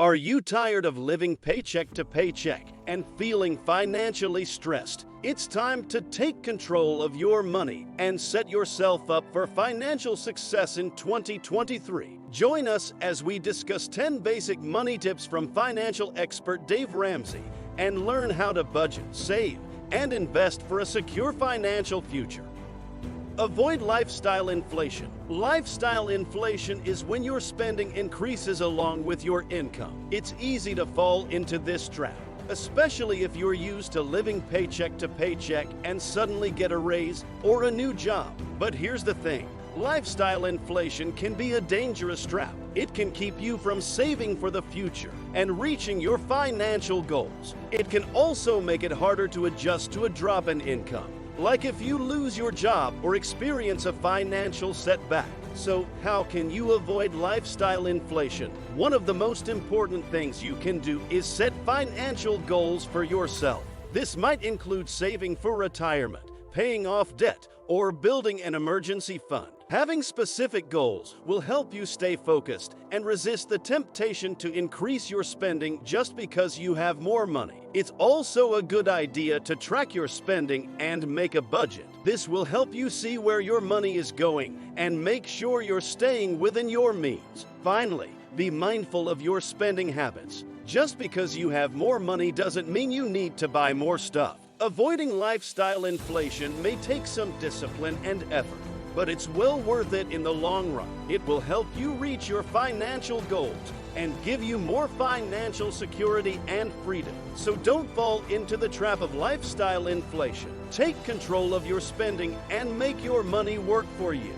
Are you tired of living paycheck to paycheck and feeling financially stressed? It's time to take control of your money and set yourself up for financial success in 2023. Join us as we discuss 10 basic money tips from financial expert Dave Ramsey and learn how to budget, save, and invest for a secure financial future. Avoid lifestyle inflation. Lifestyle inflation is when your spending increases along with your income. It's easy to fall into this trap, especially if you're used to living paycheck to paycheck and suddenly get a raise or a new job. But here's the thing. Lifestyle inflation can be a dangerous trap. It can keep you from saving for the future and reaching your financial goals. It can also make it harder to adjust to a drop in income, like if you lose your job or experience a financial setback. So how can you avoid lifestyle inflation? One of the most important things you can do is set financial goals for yourself. This might include saving for retirement, paying off debt, or building an emergency fund. Having specific goals will help you stay focused and resist the temptation to increase your spending just because you have more money. It's also a good idea to track your spending and make a budget. This will help you see where your money is going and make sure you're staying within your means. Finally, be mindful of your spending habits. Just because you have more money doesn't mean you need to buy more stuff. Avoiding lifestyle inflation may take some discipline and effort, but it's well worth it in the long run. It will help you reach your financial goals and give you more financial security and freedom. So don't fall into the trap of lifestyle inflation. Take control of your spending and make your money work for you.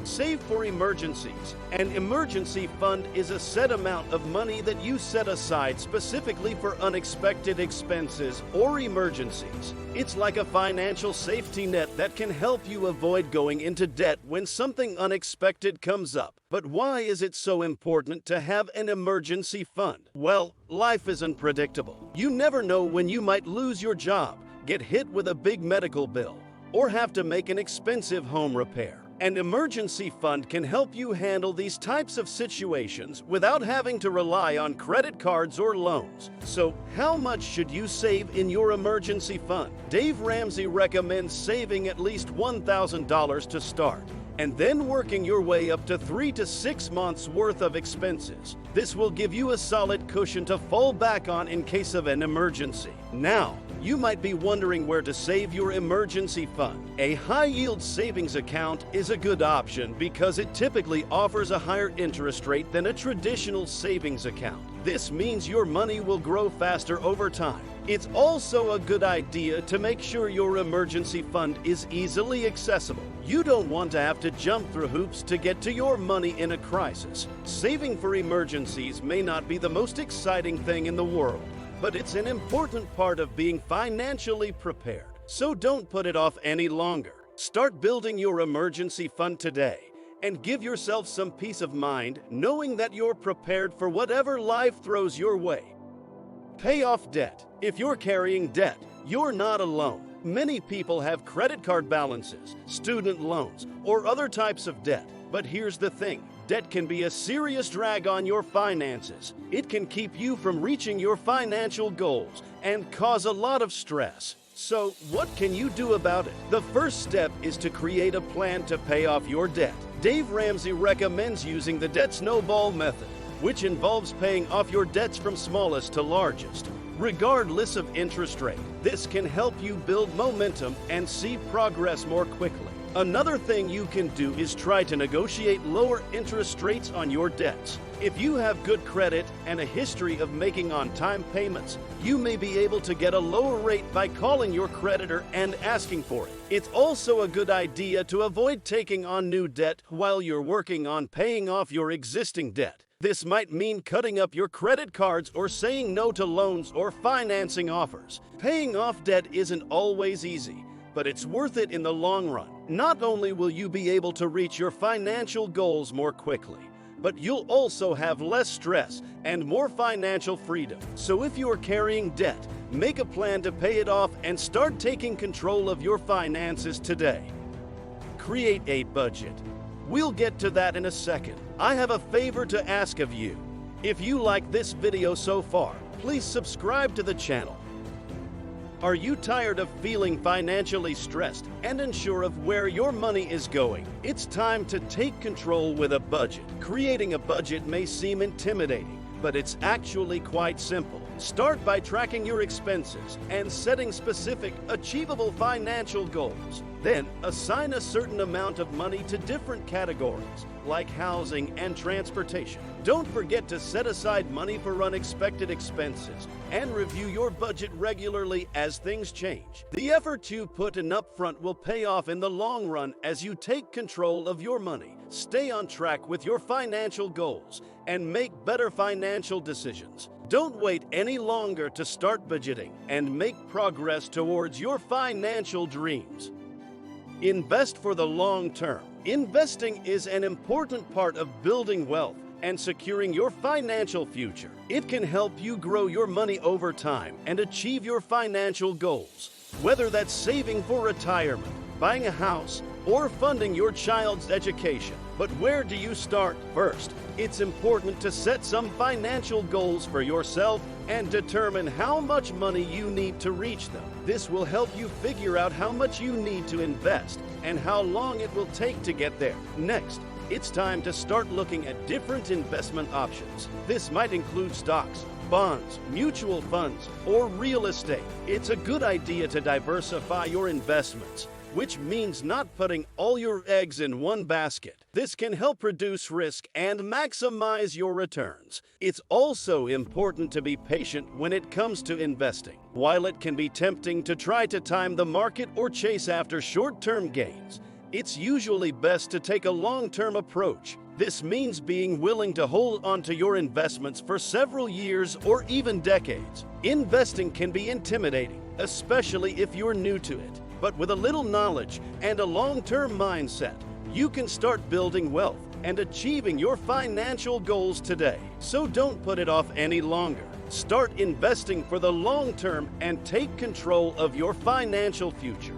Save for emergencies. An emergency fund is a set amount of money that you set aside specifically for unexpected expenses or emergencies. It's like a financial safety net that can help you avoid going into debt when something unexpected comes up. But why is it so important to have an emergency fund? Well, life is unpredictable. You never know when you might lose your job, get hit with a big medical bill, or have to make an expensive home repair. An emergency fund can help you handle these types of situations without having to rely on credit cards or loans. So, how much should you save in your emergency fund? Dave Ramsey recommends saving at least $1,000 to start, and then working your way up to 3 to 6 months worth of expenses. This will give you a solid cushion to fall back on in case of an emergency. Now, you might be wondering where to save your emergency fund. A high-yield savings account is a good option because it typically offers a higher interest rate than a traditional savings account. This means your money will grow faster over time. It's also a good idea to make sure your emergency fund is easily accessible. You don't want to have to jump through hoops to get to your money in a crisis. Saving for emergencies may not be the most exciting thing in the world, but it's an important part of being financially prepared. So don't put it off any longer. Start building your emergency fund today and give yourself some peace of mind knowing that you're prepared for whatever life throws your way. Pay off debt. If you're carrying debt, you're not alone. Many people have credit card balances, student loans, or other types of debt. But here's the thing. Debt can be a serious drag on your finances. It can keep you from reaching your financial goals and cause a lot of stress. So, what can you do about it? The first step is to create a plan to pay off your debt. Dave Ramsey recommends using the debt snowball method, which involves paying off your debts from smallest to largest, regardless of interest rate. This can help you build momentum and see progress more quickly. Another thing you can do is try to negotiate lower interest rates on your debts. If you have good credit and a history of making on-time payments, you may be able to get a lower rate by calling your creditor and asking for it. It's also a good idea to avoid taking on new debt while you're working on paying off your existing debt. This might mean cutting up your credit cards or saying no to loans or financing offers. Paying off debt isn't always easy, but it's worth it in the long run. Not only will you be able to reach your financial goals more quickly, but you'll also have less stress and more financial freedom. So if you're carrying debt, make a plan to pay it off and start taking control of your finances today. Create a budget. We'll get to that in a second. I have a favor to ask of you. If you like this video so far, please subscribe to the channel. Are you tired of feeling financially stressed and unsure of where your money is going? It's time to take control with a budget. Creating a budget may seem intimidating, but it's actually quite simple. Start by tracking your expenses and setting specific, achievable financial goals. Then, assign a certain amount of money to different categories, like housing and transportation. Don't forget to set aside money for unexpected expenses and review your budget regularly as things change. The effort you put in upfront will pay off in the long run as you take control of your money. Stay on track with your financial goals and make better financial decisions. Don't wait any longer to start budgeting and make progress towards your financial dreams. Invest for the long term. Investing is an important part of building wealth and securing your financial future. It can help you grow your money over time and achieve your financial goals. Whether that's saving for retirement, buying a house, or funding your child's education. But where do you start? First, it's important to set some financial goals for yourself and determine how much money you need to reach them. This will help you figure out how much you need to invest and how long it will take to get there. Next, it's time to start looking at different investment options. This might include stocks, bonds, mutual funds, or real estate. It's a good idea to diversify your investments, which means not putting all your eggs in one basket. This can help reduce risk and maximize your returns. It's also important to be patient when it comes to investing. While it can be tempting to try to time the market or chase after short-term gains, it's usually best to take a long-term approach. This means being willing to hold onto your investments for several years or even decades. Investing can be intimidating, especially if you're new to it. But with a little knowledge and a long-term mindset, you can start building wealth and achieving your financial goals today. So don't put it off any longer. Start investing for the long term and take control of your financial future.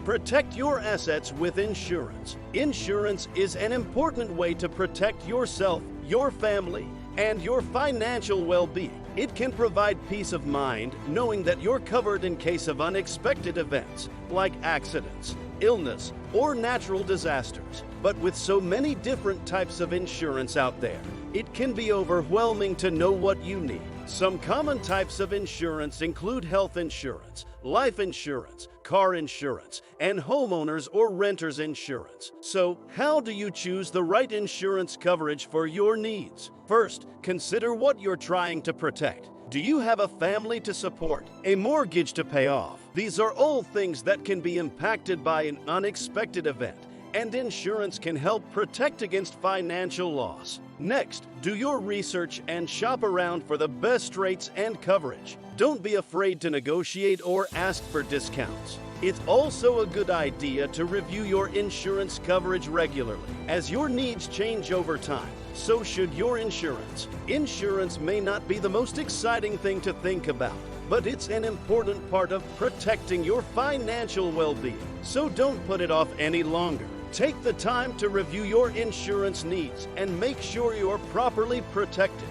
Protect your assets with insurance. Insurance is an important way to protect yourself, your family, and your financial well-being. It can provide peace of mind knowing that you're covered in case of unexpected events like accidents, illness, or natural disasters. But with so many different types of insurance out there, it can be overwhelming to know what you need. Some common types of insurance include health insurance, life insurance, car insurance, and homeowners or renters insurance. So, how do you choose the right insurance coverage for your needs? First, consider what you're trying to protect. Do you have a family to support? A mortgage to pay off? These are all things that can be impacted by an unexpected event, and insurance can help protect against financial loss. Next, do your research and shop around for the best rates and coverage. Don't be afraid to negotiate or ask for discounts. It's also a good idea to review your insurance coverage regularly, as your needs change over time. So should your insurance. Insurance may not be the most exciting thing to think about, but it's an important part of protecting your financial well-being. So don't put it off any longer. Take the time to review your insurance needs and make sure you're properly protected.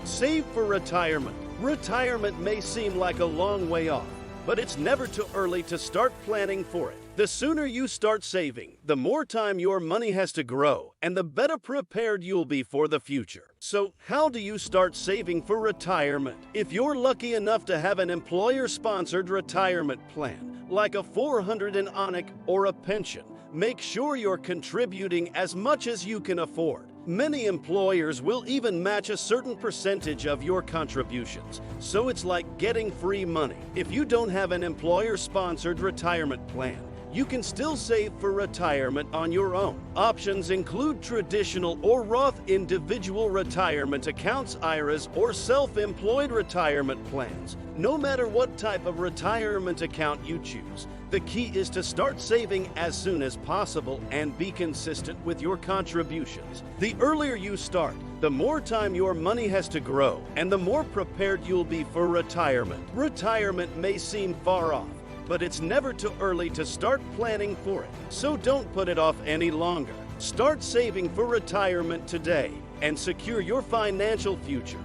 Save for retirement. Retirement may seem like a long way off, but it's never too early to start planning for it. The sooner you start saving, the more time your money has to grow, and the better prepared you'll be for the future. So, how do you start saving for retirement? If you're lucky enough to have an employer-sponsored retirement plan, like a 400 and ONIC or a pension, make sure you're contributing as much as you can afford. Many employers will even match a certain percentage of your contributions, so it's like getting free money. If you don't have an employer-sponsored retirement plan, you can still save for retirement on your own. Options include traditional or Roth individual retirement accounts, IRAs, or self-employed retirement plans. No matter what type of retirement account you choose, the key is to start saving as soon as possible and be consistent with your contributions. The earlier you start, the more time your money has to grow, and the more prepared you'll be for retirement. Retirement may seem far off, but it's never too early to start planning for it. So don't put it off any longer. Start saving for retirement today and secure your financial future.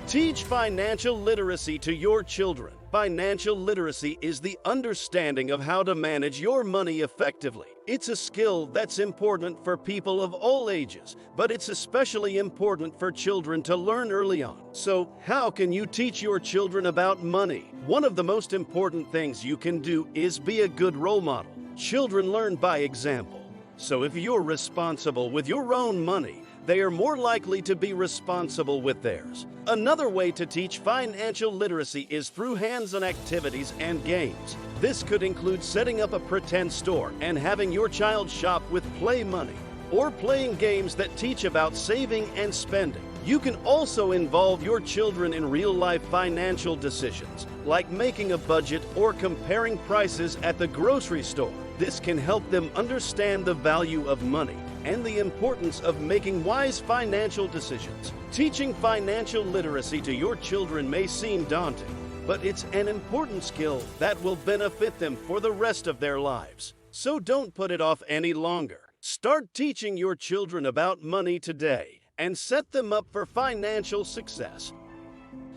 Teach financial literacy to your children. Financial literacy is the understanding of how to manage your money effectively. It's a skill that's important for people of all ages, but it's especially important for children to learn early on. So, how can you teach your children about money? One of the most important things you can do is be a good role model. Children learn by example. So if you're responsible with your own money, they are more likely to be responsible with theirs. Another way to teach financial literacy is through hands-on activities and games. This could include setting up a pretend store and having your child shop with play money, or playing games that teach about saving and spending. You can also involve your children in real-life financial decisions, like making a budget or comparing prices at the grocery store. This can help them understand the value of money and the importance of making wise financial decisions. Teaching financial literacy to your children may seem daunting, but it's an important skill that will benefit them for the rest of their lives. So don't put it off any longer. Start teaching your children about money today and set them up for financial success.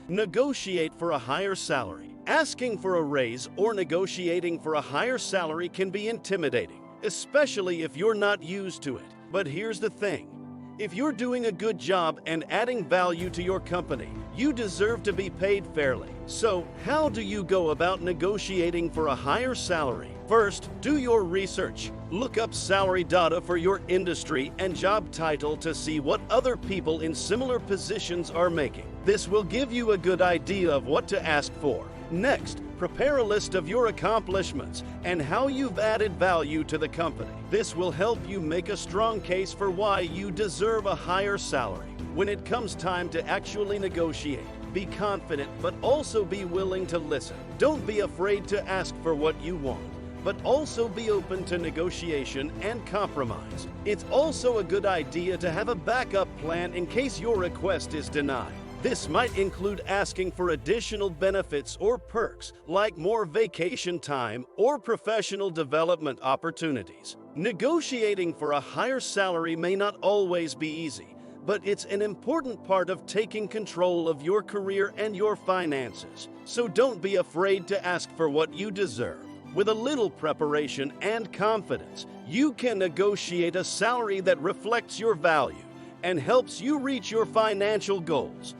Negotiate for a higher salary. Asking for a raise or negotiating for a higher salary can be intimidating, especially if you're not used to it. But here's the thing. If you're doing a good job and adding value to your company, you deserve to be paid fairly. So, how do you go about negotiating for a higher salary? First, do your research. Look up salary data for your industry and job title to see what other people in similar positions are making. This will give you a good idea of what to ask for. Next, prepare a list of your accomplishments and how you've added value to the company. This will help you make a strong case for why you deserve a higher salary. When it comes time to actually negotiate, be confident but also be willing to listen. Don't be afraid to ask for what you want, but also be open to negotiation and compromise. It's also a good idea to have a backup plan in case your request is denied. This might include asking for additional benefits or perks, like more vacation time or professional development opportunities. Negotiating for a higher salary may not always be easy, but it's an important part of taking control of your career and your finances. So don't be afraid to ask for what you deserve. With a little preparation and confidence, you can negotiate a salary that reflects your value and helps you reach your financial goals.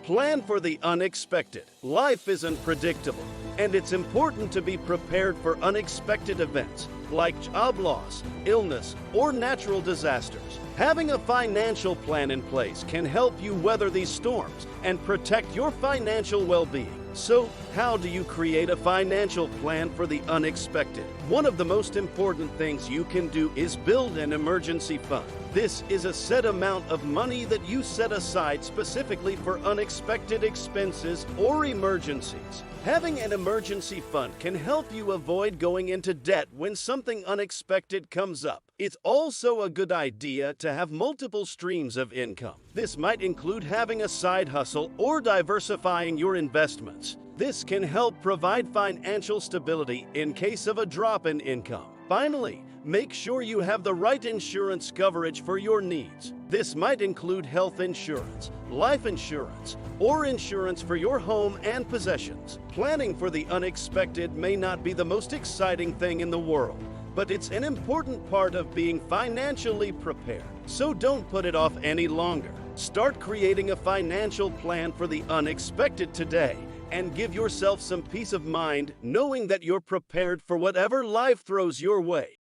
Plan for the unexpected. Life isn't predictable, and it's important to be prepared for unexpected events like job loss, illness, or natural disasters. Having a financial plan in place can help you weather these storms and protect your financial well-being. So, how do you create a financial plan for the unexpected? One of the most important things you can do is build an emergency fund. This is a set amount of money that you set aside specifically for unexpected expenses or emergencies. Having an emergency fund can help you avoid going into debt when something unexpected comes up. It's also a good idea to have multiple streams of income. This might include having a side hustle or diversifying your investments. This can help provide financial stability in case of a drop in income. Finally, make sure you have the right insurance coverage for your needs. This might include health insurance, life insurance, or insurance for your home and possessions. Planning for the unexpected may not be the most exciting thing in the world, but it's an important part of being financially prepared. So don't put it off any longer. Start creating a financial plan for the unexpected today and give yourself some peace of mind knowing that you're prepared for whatever life throws your way.